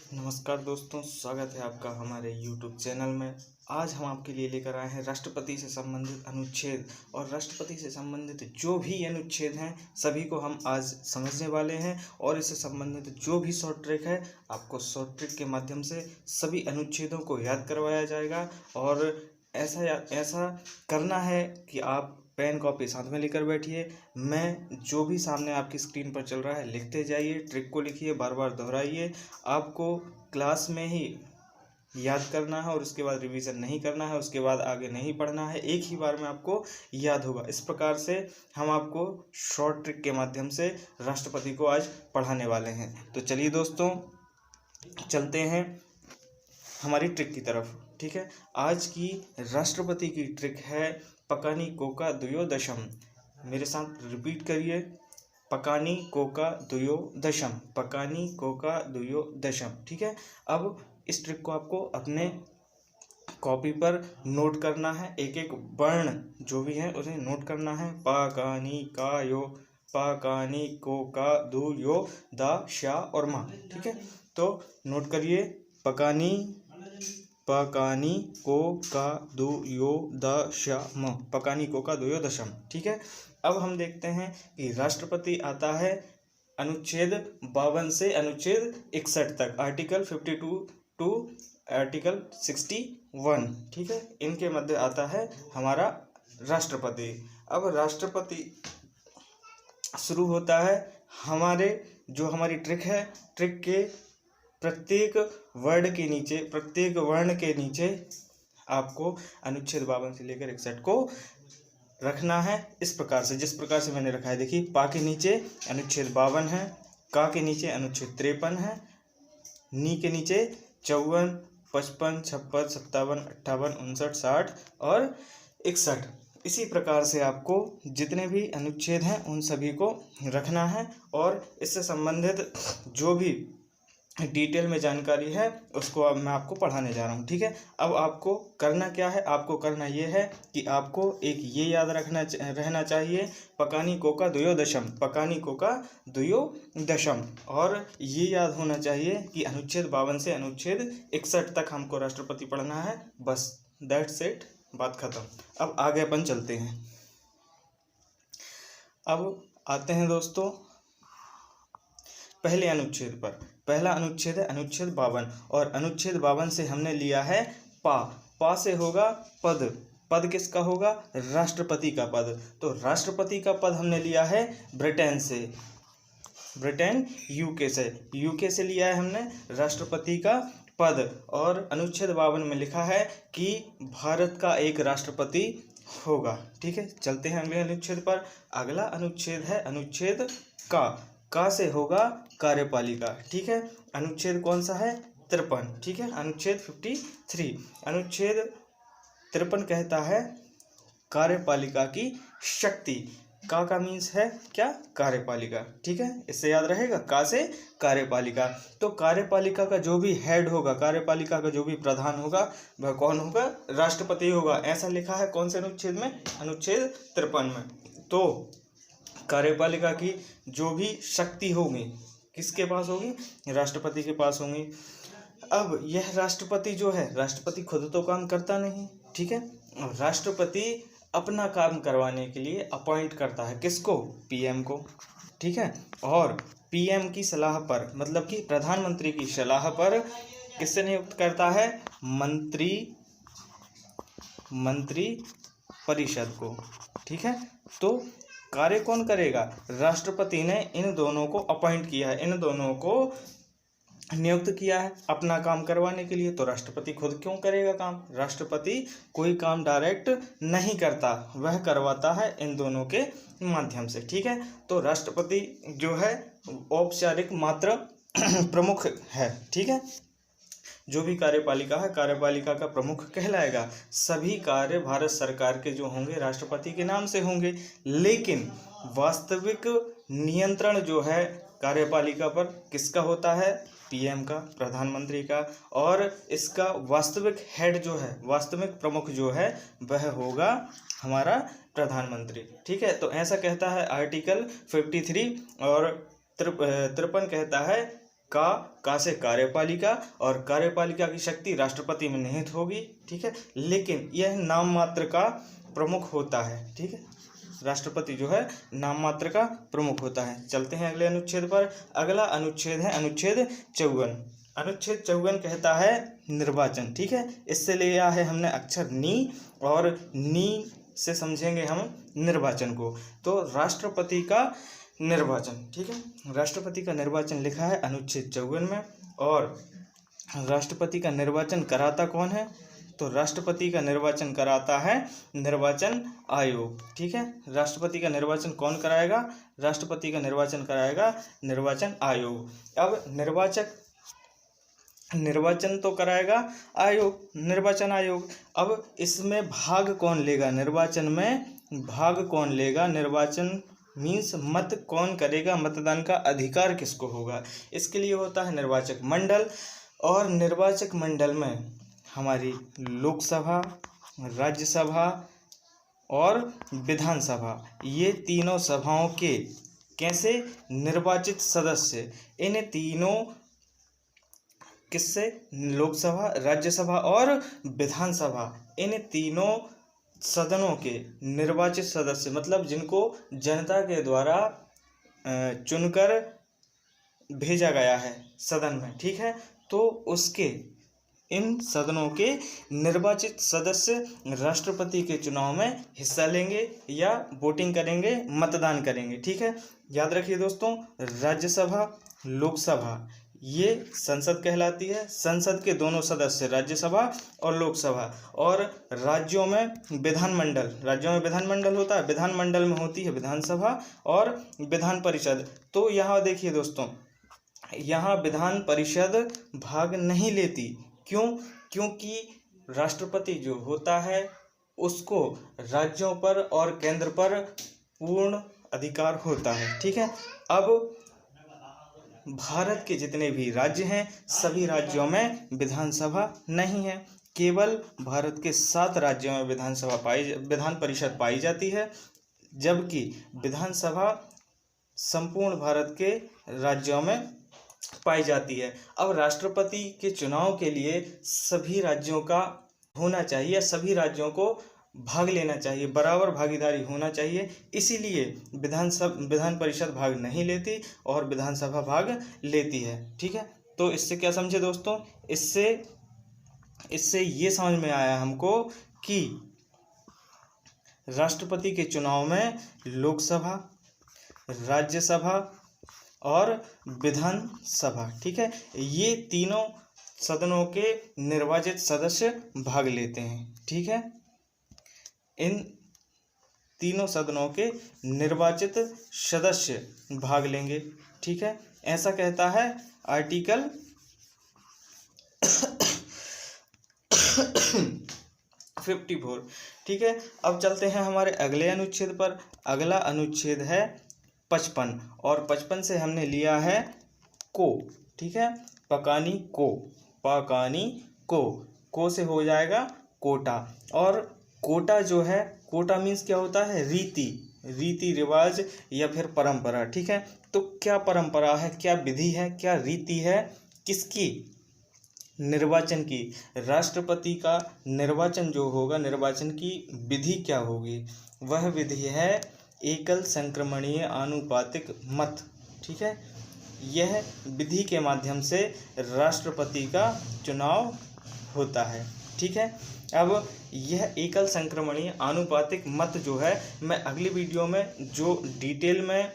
नमस्कार दोस्तों, स्वागत है आपका हमारे YouTube चैनल में। आज हम आपके लिए लेकर आए हैं राष्ट्रपति से संबंधित अनुच्छेद और राष्ट्रपति से संबंधित जो भी अनुच्छेद हैं सभी को हम आज समझने वाले हैं। और इससे संबंधित जो भी शॉर्ट ट्रिक है आपको शॉर्ट ट्रिक के माध्यम से सभी अनुच्छेदों को याद करवाया जाएगा। और ऐसा करना है कि आप पेन कॉपी साथ में लेकर बैठिए। मैं जो भी सामने आपकी स्क्रीन पर चल रहा है लिखते जाइए, ट्रिक को लिखिए, बार बार दोहराइए। आपको क्लास में ही याद करना है और उसके बाद रिवीजन नहीं करना है, उसके बाद आगे नहीं पढ़ना है, एक ही बार में आपको याद होगा। इस प्रकार से हम आपको शॉर्ट ट्रिक के माध्यम से राष्ट्रपति को आज पढ़ाने वाले हैं। तो चलिए दोस्तों, चलते हैं हमारी ट्रिक की तरफ। ठीक है, आज की राष्ट्रपति की ट्रिक है पकानी कोका दुयो दशम। मेरे साथ रिपीट करिए, पकानी कोका दुयो दशम, पकानी कोका दुयो दशम। ठीक है, अब इस ट्रिक को आपको अपने कॉपी पर नोट करना है। एक एक वर्ण जो भी है उसे नोट करना है। पकानी का यो, पकानी कोका दुयो द शा और मा। ठीक है, तो नोट करिए, पकानी पकानी को का दुयो दशम, पकानी को का दुयो दशम। ठीक है, अब हम देखते हैं कि राष्ट्रपति आता है अनुच्छेद 52 से अनुच्छेद 61 तक, आर्टिकल 52 टू आर्टिकल 61। ठीक है, इनके मध्य आता है हमारा राष्ट्रपति। अब राष्ट्रपति शुरू होता है हमारी ट्रिक है। ट्रिक के प्रत्येक वर्ण के नीचे आपको अनुच्छेद 52 से लेकर 61 को रखना है। इस प्रकार से, जिस प्रकार से मैंने रखा है, देखिए, पा के नीचे अनुच्छेद 52 है, का के नीचे अनुच्छेद 53 है, नी के नीचे 54, 55, 56, 57, 58, 59, 60 और 61। इसी प्रकार से आपको जितने भी अनुच्छेद हैं उन सभी को रखना है। और इससे संबंधित जो भी डिटेल में जानकारी है उसको अब मैं आपको पढ़ाने जा रहा हूँ। ठीक है, अब आपको करना क्या है, आपको करना ये है कि आपको एक ये याद रहना चाहिए, पकानी कोका दुयो दशम, पकानी कोका दुयो दशम। और ये याद होना चाहिए कि अनुच्छेद 52 से अनुच्छेद 61 तक हमको राष्ट्रपति पढ़ना है। बस, दैट्स इट, बात खत्म। अब आगे अपन चलते हैं। अब आते हैं दोस्तों पहले अनुच्छेद पर। पहला अनुच्छेद है अनुच्छेद 52 और अनुच्छेद 52 से हमने लिया है पा से होगा पद। पद किसका होगा? राष्ट्रपति का पद। तो राष्ट्रपति का पद हमने लिया है ब्रिटेन से, ब्रिटेन यूके से लिया है हमने राष्ट्रपति का पद। और अनुच्छेद 52 में लिखा है कि भारत का एक राष्ट्रपति होगा। ठीक है, चलते हैं अगले अनुच्छेद पर। अगला अनुच्छेद है अनुच्छेद का से होगा कार्यपालिका। ठीक है, अनुच्छेद कौन सा है? 53। ठीक है, अनुच्छेद 53। अनुच्छेद 53 कहता है कार्यपालिका की शक्ति। का मीन्स है क्या? कार्यपालिका। ठीक है, इससे याद रहेगा, का से कार्यपालिका। तो कार्यपालिका का जो भी हेड होगा, कार्यपालिका का जो भी प्रधान होगा वह कौन होगा? राष्ट्रपति होगा। ऐसा लिखा है कौन से अनुच्छेद में? अनुच्छेद 53 में। तो कार्यपालिका की जो भी शक्ति होगी किसके पास होगी? राष्ट्रपति के पास होंगी। अब यह राष्ट्रपति जो है, राष्ट्रपति खुद तो काम करता नहीं। ठीक है, राष्ट्रपति अपना काम करवाने के लिए अपॉइंट करता है किसको? पीएम को। ठीक है, और पीएम की सलाह पर, मतलब कि प्रधानमंत्री की सलाह पर किससे नियुक्त करता है? मंत्री परिषद को। ठीक है, तो कार्य कौन करेगा? राष्ट्रपति ने इन दोनों को अपॉइंट किया है, इन दोनों को नियुक्त किया है अपना काम करवाने के लिए। तो राष्ट्रपति खुद क्यों करेगा काम? राष्ट्रपति कोई काम डायरेक्ट नहीं करता, वह करवाता है इन दोनों के माध्यम से। ठीक है, तो राष्ट्रपति जो है औपचारिक मात्र प्रमुख है। ठीक है, जो भी कार्यपालिका है, कार्यपालिका का प्रमुख कहलाएगा। सभी कार्य भारत सरकार के जो होंगे राष्ट्रपति के नाम से होंगे, लेकिन वास्तविक नियंत्रण जो है कार्यपालिका पर किसका होता है? पीएम का, प्रधानमंत्री का। और इसका वास्तविक हेड जो है, वास्तविक प्रमुख जो है वह होगा हमारा प्रधानमंत्री। ठीक है, तो ऐसा कहता है आर्टिकल 53। और 53 कहता है का से कार्यपालिका, और कार्यपालिका की शक्ति राष्ट्रपति में निहित होगी। ठीक है, लेकिन यह नाम मात्र का प्रमुख होता है। ठीक है, राष्ट्रपति जो है नाम मात्र का प्रमुख होता है। चलते हैं अगले अनुच्छेद पर। अगला अनुच्छेद है अनुच्छेद 54। अनुच्छेद 54 कहता है निर्वाचन। ठीक है, इससे लिया है हमने अक्षर नी, और नी से समझेंगे हम निर्वाचन को। तो राष्ट्रपति का निर्वाचन, ठीक है, राष्ट्रपति का निर्वाचन लिखा है अनुच्छेद 54 में। और राष्ट्रपति का निर्वाचन कराता कौन है? तो राष्ट्रपति का निर्वाचन कराता है निर्वाचन आयोग। ठीक है, राष्ट्रपति का निर्वाचन कौन कराएगा? राष्ट्रपति का निर्वाचन कराएगा निर्वाचन आयोग। अब निर्वाचन तो कराएगा आयोग, निर्वाचन आयोग। अब इसमें भाग कौन लेगा? निर्वाचन में भाग कौन लेगा? निर्वाचन मीन्स मत कौन करेगा? मतदान का अधिकार किसको होगा? इसके लिए होता है निर्वाचक मंडल। और निर्वाचक मंडल में हमारी लोकसभा, राज्यसभा और विधानसभा, ये तीनों सभाओं के कैसे निर्वाचित सदस्य, इन तीनों किससे? लोकसभा, राज्यसभा और विधानसभा, इन तीनों सदनों के निर्वाचित सदस्य, मतलब जिनको जनता के द्वारा चुनकर भेजा गया है सदन में। ठीक है, तो उसके इन सदनों के निर्वाचित सदस्य राष्ट्रपति के चुनाव में हिस्सा लेंगे या वोटिंग करेंगे, मतदान करेंगे। ठीक है, याद रखिए दोस्तों, राज्यसभा, लोकसभा ये संसद कहलाती है। संसद के दोनों सदस्य राज्यसभा और लोकसभा। और राज्यों में विधानमंडल होता है। विधानमंडल में होती है विधानसभा और विधान परिषद। तो यहाँ देखिए दोस्तों, यहाँ विधान परिषद भाग नहीं लेती। क्यों? क्योंकि राष्ट्रपति जो होता है उसको राज्यों पर और केंद्र पर पूर्ण अधिकार होता है। ठीक है, अब भारत के जितने भी राज्य हैं सभी राज्यों में विधानसभा नहीं है। केवल भारत के 7 राज्यों में विधान परिषद पाई जाती है, जबकि विधानसभा संपूर्ण भारत के राज्यों में पाई जाती है। अब राष्ट्रपति के चुनाव के लिए सभी राज्यों का होना चाहिए, सभी राज्यों को भाग लेना चाहिए, बराबर भागीदारी होना चाहिए। इसीलिए विधान परिषद भाग नहीं लेती और विधानसभा भाग लेती है। ठीक है, तो इससे क्या समझे दोस्तों? इससे ये समझ में आया हमको कि राष्ट्रपति के चुनाव में लोकसभा, राज्यसभा और विधानसभा, ठीक है, ये तीनों सदनों के निर्वाचित सदस्य भाग लेते हैं। ठीक है, इन तीनों सदनों के निर्वाचित सदस्य भाग लेंगे। ठीक है, ऐसा कहता है आर्टिकल 54। ठीक है, अब चलते हैं हमारे अगले अनुच्छेद पर। अगला अनुच्छेद है 55 और 55 से हमने लिया है को। ठीक है, पकानी को से हो जाएगा कोटा। और कोटा जो है, कोटा मीन्स क्या होता है? रीति रिवाज या फिर परंपरा। ठीक है, तो क्या परंपरा है, क्या विधि है, क्या रीति है, किसकी? निर्वाचन की। राष्ट्रपति का निर्वाचन जो होगा, निर्वाचन की विधि क्या होगी? वह विधि है एकल संक्रमणीय आनुपातिक मत। ठीक है, यह विधि के माध्यम से राष्ट्रपति का चुनाव होता है। ठीक है, अब यह एकल संक्रमणीय आनुपातिक मत जो है, मैं अगली वीडियो में जो डिटेल में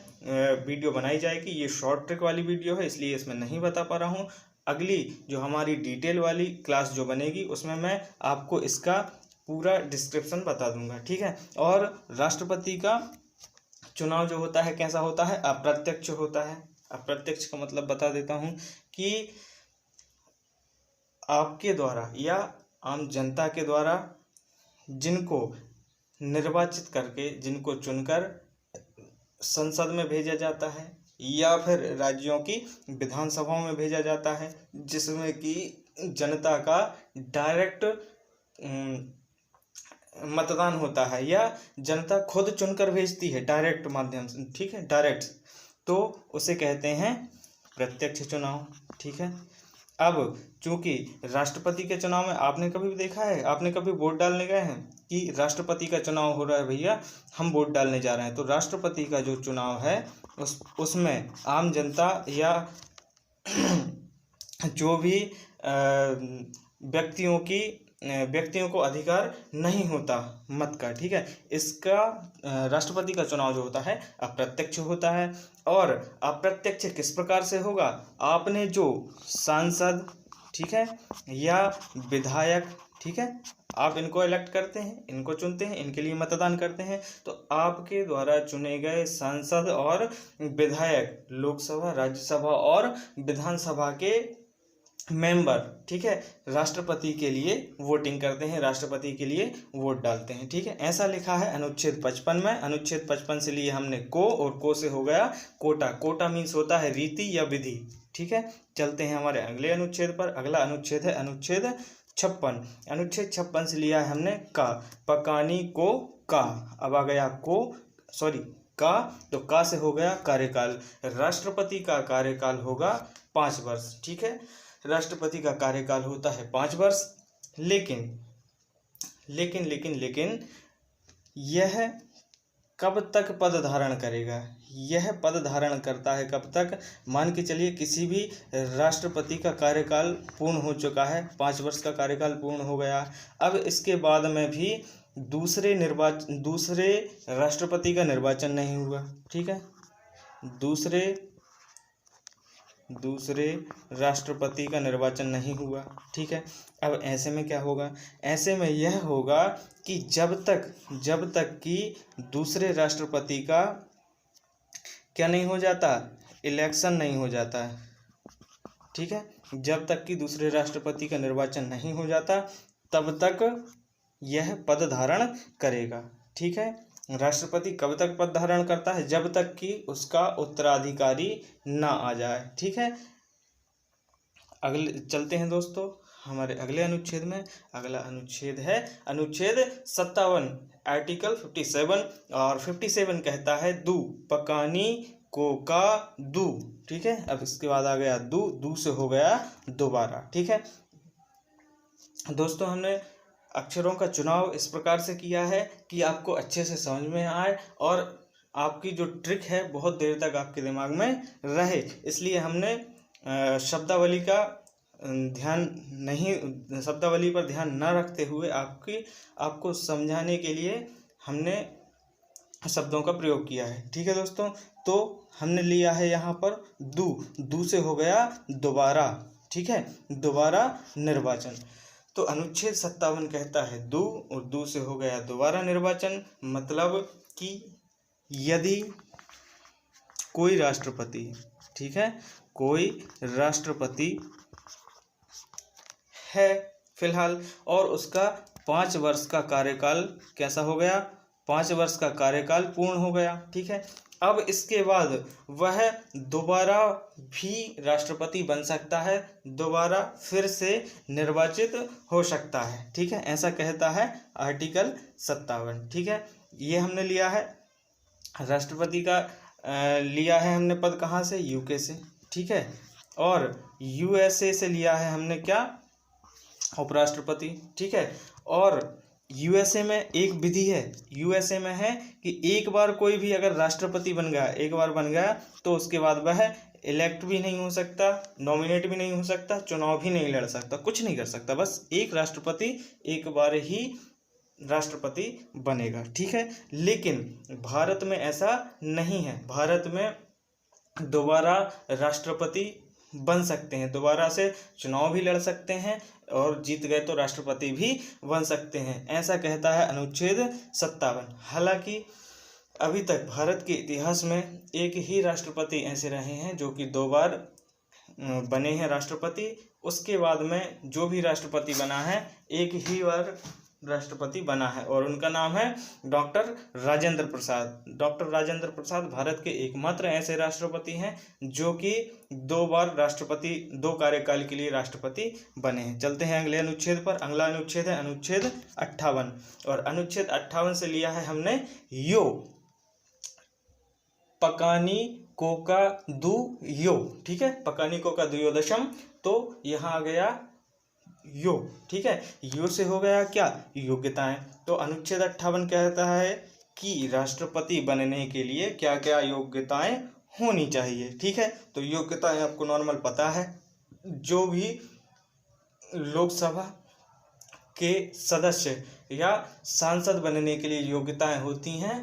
वीडियो बनाई जाएगी, ये शॉर्ट ट्रिक वाली वीडियो है इसलिए इसमें नहीं बता पा रहा हूँ। अगली जो हमारी डिटेल वाली क्लास जो बनेगी उसमें मैं आपको इसका पूरा डिस्क्रिप्शन बता दूंगा। ठीक है, और राष्ट्रपति का चुनाव जो होता है कैसा होता है? अप्रत्यक्ष होता है। अप्रत्यक्ष का मतलब बता देता हूँ कि आपके द्वारा या आम जनता के द्वारा जिनको निर्वाचित करके, जिनको चुनकर संसद में भेजा जाता है या फिर राज्यों की विधानसभाओं में भेजा जाता है, जिसमें कि जनता का डायरेक्ट मतदान होता है या जनता खुद चुनकर भेजती है डायरेक्ट माध्यम से। ठीक है, डायरेक्ट, तो उसे कहते हैं प्रत्यक्ष चुनाव। ठीक है, अब चूंकि राष्ट्रपति के चुनाव में आपने कभी भी देखा है, आपने कभी वोट डालने गए हैं कि राष्ट्रपति का चुनाव हो रहा है भैया हम वोट डालने जा रहे हैं, तो राष्ट्रपति का जो चुनाव है उसमें आम जनता या जो भी व्यक्तियों को अधिकार नहीं होता मत का। ठीक है, इसका राष्ट्रपति का चुनाव जो होता है अप्रत्यक्ष होता है। और अप्रत्यक्ष किस प्रकार से होगा, आपने जो सांसद, ठीक है, या विधायक, ठीक है, आप इनको इलेक्ट करते हैं, इनको चुनते हैं, इनके लिए मतदान करते हैं, तो आपके द्वारा चुने गए सांसद और विधायक लोकसभा, राज्यसभा और विधानसभा के मेंबर, ठीक है, राष्ट्रपति के लिए वोटिंग करते हैं, राष्ट्रपति के लिए वोट डालते हैं। ठीक है, ऐसा लिखा है अनुच्छेद 55 में। अनुच्छेद 55 से लिए हमने को, और को से हो गया कोटा। कोटा मीन्स होता है रीति या विधि। ठीक है, चलते हैं हमारे अगले अनुच्छेद पर। अगला अनुच्छेद है अनुच्छेद 56। अनुच्छेद 56 से लिया है हमने का, पकानी को का। अब आ गया को, सॉरी का, तो का से हो गया कार्यकाल। राष्ट्रपति का कार्यकाल होगा 5 वर्ष। ठीक है, राष्ट्रपति का कार्यकाल होता है 5 वर्ष। लेकिन यह कब तक पद धारण करेगा, यह पद धारण करता है कब तक, मान के चलिए किसी भी राष्ट्रपति का कार्यकाल पूर्ण हो चुका है, 5 वर्ष का कार्यकाल पूर्ण हो गया, अब इसके बाद में भी दूसरे राष्ट्रपति का निर्वाचन नहीं हुआ। ठीक है, दूसरे राष्ट्रपति का निर्वाचन नहीं हुआ। ठीक है, अब ऐसे में क्या होगा, ऐसे में यह होगा कि जब तक कि दूसरे राष्ट्रपति का क्या नहीं हो जाता, इलेक्शन नहीं हो जाता। ठीक है, जब तक कि दूसरे राष्ट्रपति का निर्वाचन नहीं हो जाता तब तक यह पद धारण करेगा। ठीक है, राष्ट्रपति कब तक पद धारण करता है, जब तक कि उसका उत्तराधिकारी ना आ जाए। ठीक है, अगले चलते हैं दोस्तों हमारे अगले अनुच्छेद में। अगला अनुच्छेद है अनुच्छेद 57, आर्टिकल 57। और 57 कहता है दू, पकानी को का दू। ठीक है, अब इसके बाद आ गया दू, दू से हो गया दोबारा। ठीक है दोस्तों, हमने अक्षरों का चुनाव इस प्रकार से किया है कि आपको अच्छे से समझ में आए और आपकी जो ट्रिक है बहुत देर तक आपके दिमाग में रहे, इसलिए हमने शब्दावली पर ध्यान न रखते हुए आपको समझाने के लिए हमने शब्दों का प्रयोग किया है। ठीक है दोस्तों, तो हमने लिया है यहाँ पर दू, दू से हो गया दोबारा। ठीक है, दोबारा निर्वाचन। तो अनुच्छेद 57 कहता है दू, और दू से हो गया दोबारा निर्वाचन। मतलब कि यदि कोई राष्ट्रपति, ठीक है, कोई राष्ट्रपति है फिलहाल और उसका 5 वर्ष का कार्यकाल कैसा हो गया, 5 वर्ष का कार्यकाल पूर्ण हो गया। ठीक है, अब इसके बाद वह दोबारा भी राष्ट्रपति बन सकता है, दोबारा फिर से निर्वाचित हो सकता है। ठीक है, ऐसा कहता है आर्टिकल 57। ठीक है, ये हमने लिया है राष्ट्रपति का, लिया है हमने पद कहाँ से, यूके से। ठीक है, और यूएसए से लिया है हमने क्या, उपराष्ट्रपति। ठीक है, और यूएसए में एक विधि है, यूएसए में है कि एक बार कोई भी अगर राष्ट्रपति बन गया, एक बार बन गया, तो उसके बाद वह इलेक्ट भी नहीं हो सकता, नॉमिनेट भी नहीं हो सकता, चुनाव भी नहीं लड़ सकता, कुछ नहीं कर सकता, बस एक राष्ट्रपति एक बार ही राष्ट्रपति बनेगा। ठीक है, लेकिन भारत में ऐसा नहीं है, भारत में दोबारा राष्ट्रपति बन सकते हैं, दोबारा से चुनाव भी लड़ सकते हैं और जीत गए तो राष्ट्रपति भी बन सकते हैं, ऐसा कहता है अनुच्छेद 57। हालांकि अभी तक भारत के इतिहास में एक ही राष्ट्रपति ऐसे रहे हैं जो कि 2 बार बने हैं राष्ट्रपति। उसके बाद में जो भी राष्ट्रपति बना है एक ही बार राष्ट्रपति बना है और उनका नाम है डॉक्टर राजेंद्र प्रसाद। डॉक्टर राजेंद्र प्रसाद भारत के एकमात्र ऐसे राष्ट्रपति हैं जो कि 2 बार राष्ट्रपति, 2 कार्यकाल के लिए राष्ट्रपति बने हैं। चलते हैं अगले अनुच्छेद पर। अगला अनुच्छेद है अनुच्छेद 58 और अनुच्छेद 58 से लिया है हमने यो, पकानी कोका दु यो, ठीक है, पकानी कोका दुयो दशम, तो यहाँ आ गया यो, ठीक है, यो से हो गया क्या, योग्यताएं। तो अनुच्छेद 58 कहता है कि राष्ट्रपति बनने के लिए क्या क्या योग्यताएं होनी चाहिए, ठीक है। तो योग्यताएं आपको नॉर्मल पता है, जो भी लोकसभा के सदस्य या सांसद बनने के लिए योग्यताएं होती हैं,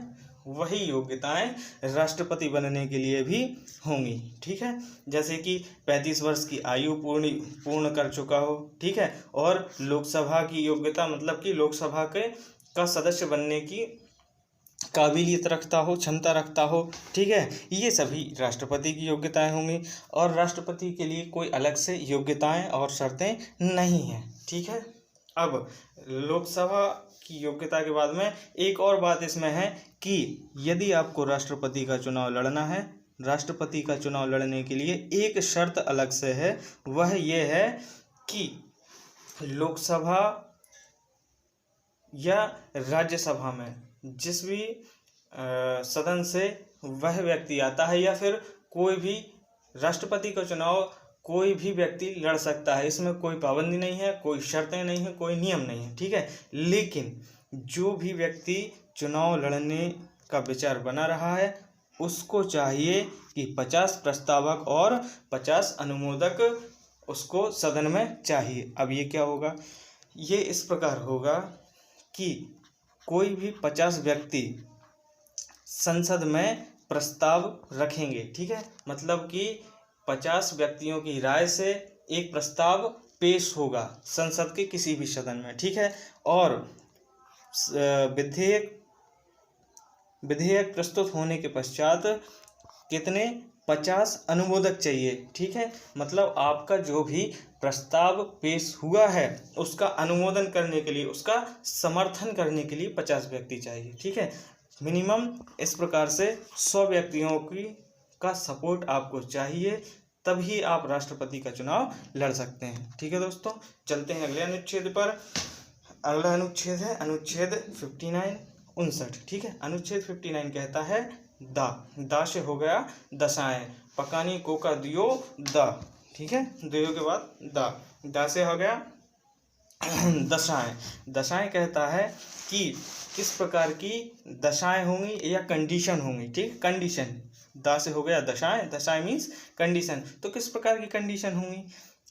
वही योग्यताएं राष्ट्रपति बनने के लिए भी होंगी, ठीक है। जैसे कि 35 वर्ष की आयु पूर्ण कर चुका हो, ठीक है, और लोकसभा की योग्यता मतलब कि लोकसभा का सदस्य बनने की काबिलियत रखता हो, क्षमता रखता हो, ठीक है, ये सभी राष्ट्रपति की योग्यताएं होंगी। और राष्ट्रपति के लिए कोई अलग से योग्यताएं और शर्तें नहीं हैं, ठीक है। अब लोकसभा की योग्यता के बाद में एक और बात इसमें है कि यदि आपको राष्ट्रपति का चुनाव लड़ना है, राष्ट्रपति का चुनाव लड़ने के लिए एक शर्त अलग से है, वह ये है कि लोकसभा या राज्यसभा में जिस भी सदन से वह व्यक्ति आता है, या फिर कोई भी राष्ट्रपति का चुनाव कोई भी व्यक्ति लड़ सकता है, इसमें कोई पाबंदी नहीं है, कोई शर्तें नहीं है, कोई नियम नहीं है, ठीक है। लेकिन जो भी व्यक्ति चुनाव लड़ने का विचार बना रहा है, उसको चाहिए कि 50 प्रस्तावक और 50 अनुमोदक उसको सदन में चाहिए। अब ये क्या होगा, ये इस प्रकार होगा कि कोई भी 50 व्यक्ति संसद में प्रस्ताव रखेंगे, ठीक है, मतलब कि 50 व्यक्तियों की राय से एक प्रस्ताव पेश होगा संसद के किसी भी सदन में, ठीक है। और विधेयक प्रस्तुत होने के पश्चात कितने 50 अनुमोदक चाहिए, ठीक है, मतलब आपका जो भी प्रस्ताव पेश हुआ है उसका अनुमोदन करने के लिए, उसका समर्थन करने के लिए 50 व्यक्ति चाहिए, ठीक है। मिनिमम इस प्रकार से 100 व्यक्तियों का सपोर्ट आपको चाहिए, तभी आप राष्ट्रपति का चुनाव लड़ सकते हैं, ठीक है दोस्तों। चलते हैं अगले अनुच्छेद पर। अगला अनुच्छेद है अनुच्छेद 59, ठीक है। अनुच्छेद 59 कहता है दा से हो गया दशाएं, पकानी कोका दियो दा, ठीक है, दियो के बाद दा से हो गया दशाएं। दशाएं कहता है कि किस प्रकार की दशाएं होंगी या कंडीशन होंगी, ठीक, कंडीशन। दा से हो गया दशाएं, दशाएं मीन्स कंडीशन। तो किस प्रकार की कंडीशन होंगी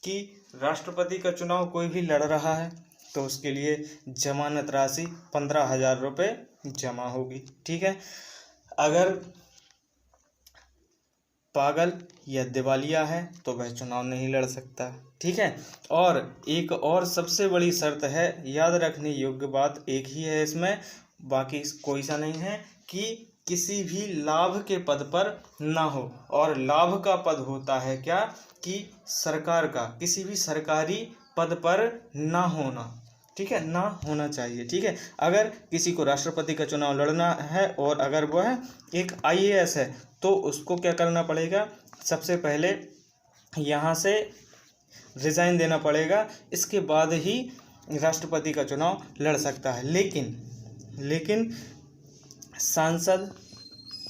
कि राष्ट्रपति का चुनाव कोई भी लड़ रहा है तो उसके लिए जमानत राशि 15,000 रुपये जमा होगी, ठीक है। अगर पागल या दिवालिया है तो वह चुनाव नहीं लड़ सकता, ठीक है। और एक और सबसे बड़ी शर्त है, याद रखने योग्य बात एक ही है इसमें, बाकी कोई सा नहीं है, कि किसी भी लाभ के पद पर ना हो। और लाभ का पद होता है क्या, कि सरकार का किसी भी सरकारी पद पर ना होना, ठीक है, ना होना चाहिए, ठीक है। अगर किसी को राष्ट्रपति का चुनाव लड़ना है और अगर वह एक IAS है तो उसको क्या करना पड़ेगा, सबसे पहले यहाँ से रिज़ाइन देना पड़ेगा, इसके बाद ही राष्ट्रपति का चुनाव लड़ सकता है। लेकिन सांसद,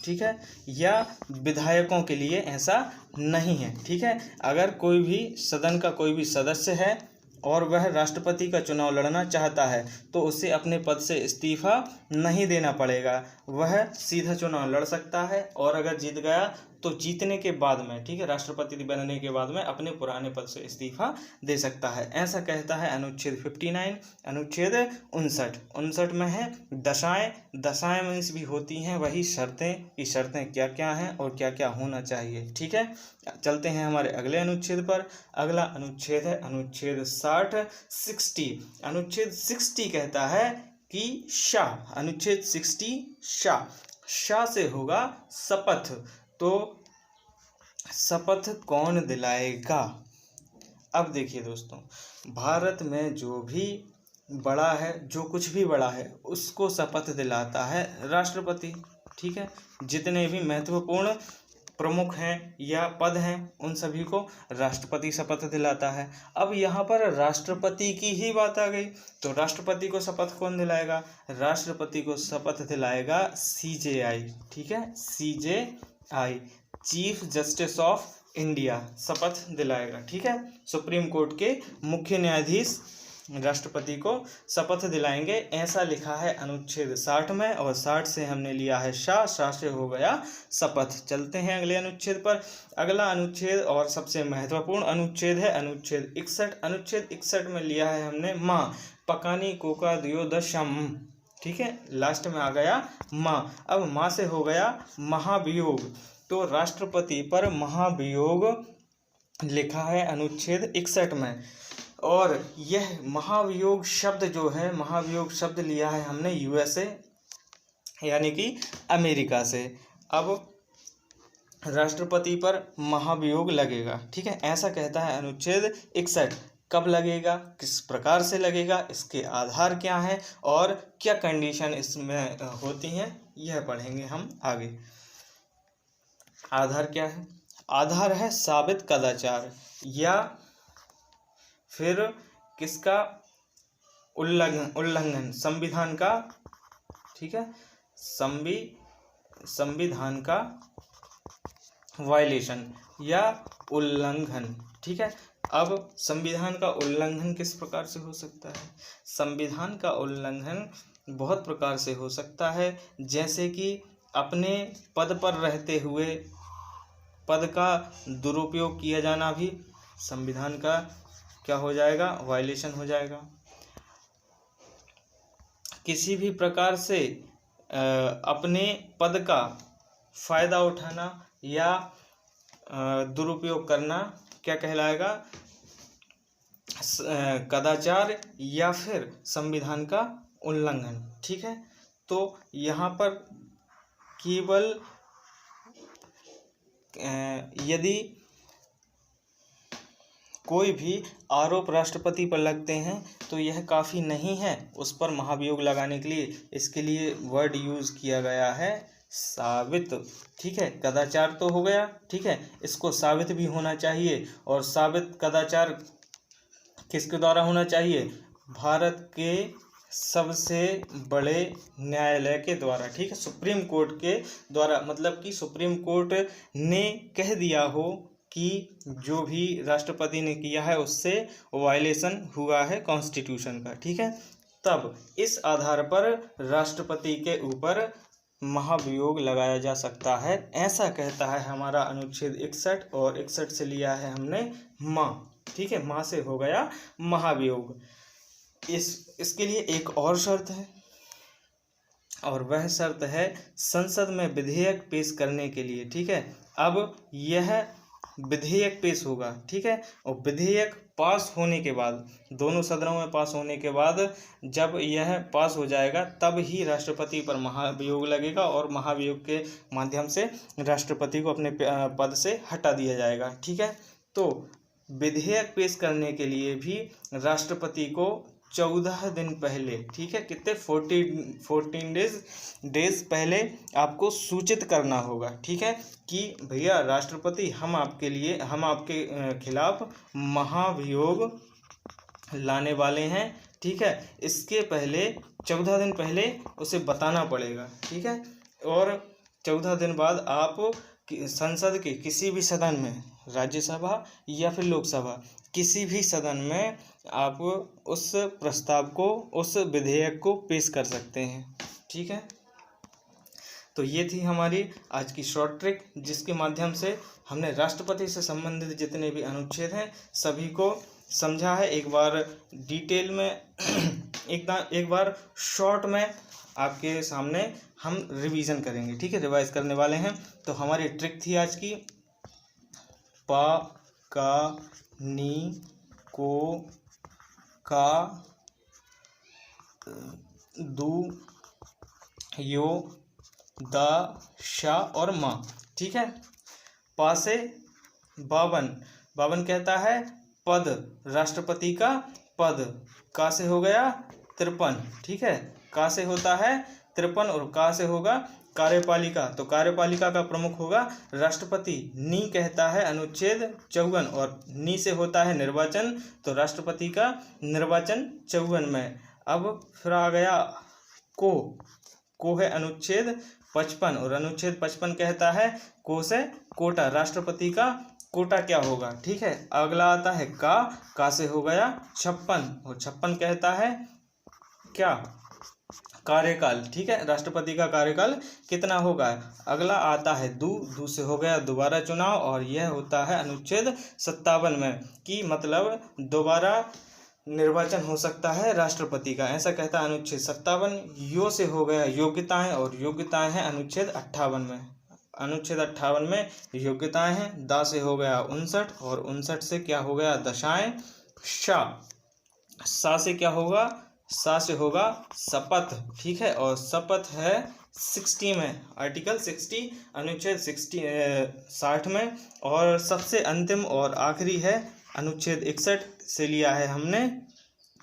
ठीक है, या विधायकों के लिए ऐसा नहीं है, ठीक है। अगर कोई भी सदन का कोई भी सदस्य है और वह राष्ट्रपति का चुनाव लड़ना चाहता है तो उसे अपने पद से इस्तीफा नहीं देना पड़ेगा, वह सीधा चुनाव लड़ सकता है। और अगर जीत गया तो जीतने के बाद में, ठीक है, राष्ट्रपति बनने के बाद में अपने पुराने पद से इस्तीफा दे सकता है, ऐसा कहता है अनुच्छेद 59। अनुच्छेद 59 में है दशाएं मीन्स भी होती हैं वही शर्तें, की शर्तें क्या क्या हैं और क्या क्या होना चाहिए, ठीक है। चलते हैं हमारे अगले अनुच्छेद पर। अगला अनुच्छेद है अनुच्छेद 60। अनुच्छेद 60 कहता है कि शाह, अनुच्छेद 60 शाह से होगा शपथ। तो शपथ कौन दिलाएगा। अब देखिए दोस्तों, भारत में जो भी बड़ा है, जो कुछ भी बड़ा है, उसको शपथ दिलाता है राष्ट्रपति, ठीक है। जितने भी महत्वपूर्ण प्रमुख हैं या पद हैं उन सभी को राष्ट्रपति शपथ दिलाता है। अब यहाँ पर राष्ट्रपति की ही बात आ गई, तो राष्ट्रपति को शपथ कौन दिलाएगा, राष्ट्रपति को शपथ दिलाएगा CJI, ठीक है, I chief justice of India शपथ दिलाएगा। ठीक है, सुप्रीम कोर्ट के मुख्य न्यायाधीश राष्ट्रपति को शपथ दिलाएंगे, ऐसा लिखा है अनुच्छेद 60 में। और 60 से हमने लिया है शाह, शाह से हो गया शपथ। चलते हैं अगले अनुच्छेद पर। अगला अनुच्छेद और सबसे महत्वपूर्ण अनुच्छेद है अनुच्छेद 61। अनुच्छेद 61 में लिया है हमने माँ पकानी कोका द्योदशम। ठीक है, लास्ट में आ गया माँ। अब माँ से हो गया महाभियोग, तो राष्ट्रपति पर महाभियोग लिखा है अनुच्छेद 61 में। और यह महाभियोग शब्द जो है, महाभियोग शब्द लिया है हमने यूएसए यानी कि अमेरिका से। अब राष्ट्रपति पर महाभियोग लगेगा। ठीक है, ऐसा कहता है अनुच्छेद 61। कब लगेगा, किस प्रकार से लगेगा, इसके आधार क्या हैं और क्या कंडीशन इसमें होती हैं, यह पढ़ेंगे हम आगे। आधार क्या है, आधार है साबित कदाचार या फिर किसका उल्लंघन, संविधान का। ठीक है, संविधान का वायलेशन या उल्लंघन। ठीक है, अब संविधान का उल्लंघन किस प्रकार से हो सकता है, संविधान का उल्लंघन बहुत प्रकार से हो सकता है, जैसे कि अपने पद पर रहते हुए पद का दुरुपयोग किया जाना भी संविधान का क्या हो जाएगा, वायलेशन हो जाएगा। किसी भी प्रकार से अपने पद का फायदा उठाना या दुरुपयोग करना क्या कहलाएगा, कदाचार या फिर संविधान का उल्लंघन। ठीक है, तो यहाँ पर केवल यदि कोई भी आरोप राष्ट्रपति पर लगते हैं तो यह काफ़ी नहीं है उस पर महाभियोग लगाने के लिए। इसके लिए वर्ड यूज़ किया गया है साबित। ठीक है, कदाचार तो हो गया, ठीक है, इसको साबित भी होना चाहिए। और साबित कदाचार किसके द्वारा होना चाहिए, भारत के सबसे बड़े न्यायालय के द्वारा। ठीक है, सुप्रीम कोर्ट के द्वारा, मतलब कि सुप्रीम कोर्ट ने कह दिया हो कि जो भी राष्ट्रपति ने किया है उससे वायलेशन हुआ है कॉन्स्टिट्यूशन का। ठीक है, तब इस आधार पर राष्ट्रपति के ऊपर महाभियोग लगाया जा सकता है, ऐसा कहता है हमारा अनुच्छेद 61। और 61 से लिया है हमने माँ। ठीक है, माँ से हो गया महाभियोग। इसके लिए एक और शर्त है, और वह शर्त है संसद में विधेयक पेश करने के लिए। ठीक है, अब यह विधेयक पेश होगा। ठीक है, और विधेयक पास होने के बाद, दोनों सदनों में पास होने के बाद, जब यह पास हो जाएगा तब ही राष्ट्रपति पर महाभियोग लगेगा और महाभियोग के माध्यम से राष्ट्रपति को अपने पद से हटा दिया जाएगा। ठीक है, तो विधेयक पेश करने के लिए भी राष्ट्रपति को 14 दिन पहले, ठीक है, कितने 14 डेज पहले आपको सूचित करना होगा। ठीक है, कि भैया राष्ट्रपति हम आपके खिलाफ महाभियोग लाने वाले हैं। ठीक है, इसके पहले 14 दिन पहले उसे बताना पड़ेगा। ठीक है, और 14 दिन बाद आप संसद के किसी भी सदन में, राज्यसभा या फिर लोकसभा, किसी भी सदन में आप उस प्रस्ताव को, उस विधेयक को पेश कर सकते हैं। ठीक है, तो ये थी हमारी आज की शॉर्ट ट्रिक, जिसके माध्यम से हमने राष्ट्रपति से संबंधित जितने भी अनुच्छेद हैं सभी को समझा है। एक बार डिटेल में एक बार शॉर्ट में आपके सामने हम रिवीजन करेंगे। ठीक है, रिवाइज करने वाले हैं। तो हमारी ट्रिक थी आज की, पा का नी को का दू यो दा शा और माँ। ठीक है, पा से 52 कहता है पद, राष्ट्रपति का पद। का से हो गया 53। ठीक है, का से होता है 53 और का से होगा कार्यपालिका, तो कार्यपालिका का प्रमुख होगा राष्ट्रपति। नी कहता है अनुच्छेद 54 और नी से होता है निर्वाचन, तो राष्ट्रपति का निर्वाचन 54 में। अब फिर आ गया को है अनुच्छेद 55 और अनुच्छेद 55 कहता है को से कोटा, राष्ट्रपति का कोटा क्या होगा। ठीक है, अगला आता है का से हो गया 56 और 56 कहता है क्या, कार्यकाल। ठीक है, राष्ट्रपति का कार्यकाल कितना होगा। अगला आता है दू से हो गया दोबारा चुनाव और यह होता है अनुच्छेद 57 में कि मतलब दोबारा निर्वाचन हो सकता है राष्ट्रपति का, ऐसा कहता है अनुच्छेद 57। यो से हो गया योग्यताएं और योग्यताएं हैं अनुच्छेद 58 में। अनुच्छेद 58 में योग्यताएं हैं। दा से हो गया 59 और 59 से क्या हो गया दशाएं। सा से क्या होगा, सा से होगा शपथ। ठीक है, और शपथ है 60 में, आर्टिकल 60 अनुच्छेद 60 में। और सबसे अंतिम और आखिरी है अनुच्छेद 61 से लिया है हमने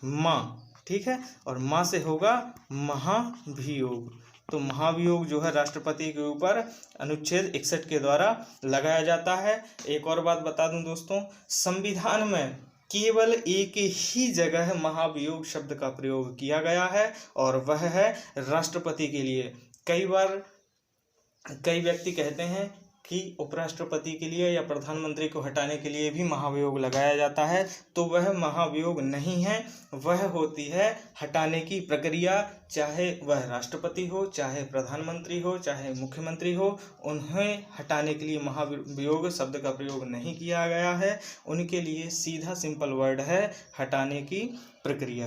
माँ। ठीक है, और माँ से होगा महाभियोग। तो महाभियोग जो है राष्ट्रपति के ऊपर अनुच्छेद 61 के द्वारा लगाया जाता है। एक और बात बता दूं दोस्तों, संविधान में केवल एक ही जगह महाभियोग शब्द का प्रयोग किया गया है और वह है राष्ट्रपति के लिए। कई बार कई व्यक्ति कहते हैं कि उपराष्ट्रपति के लिए या प्रधानमंत्री को हटाने के लिए भी महाभियोग लगाया जाता है, तो वह महाभियोग नहीं है, वह होती है हटाने की प्रक्रिया। चाहे वह राष्ट्रपति हो, चाहे प्रधानमंत्री हो, चाहे मुख्यमंत्री हो, उन्हें हटाने के लिए महाभियोग शब्द का प्रयोग नहीं किया गया है। उनके लिए सीधा सिंपल वर्ड है हटाने की प्रक्रिया।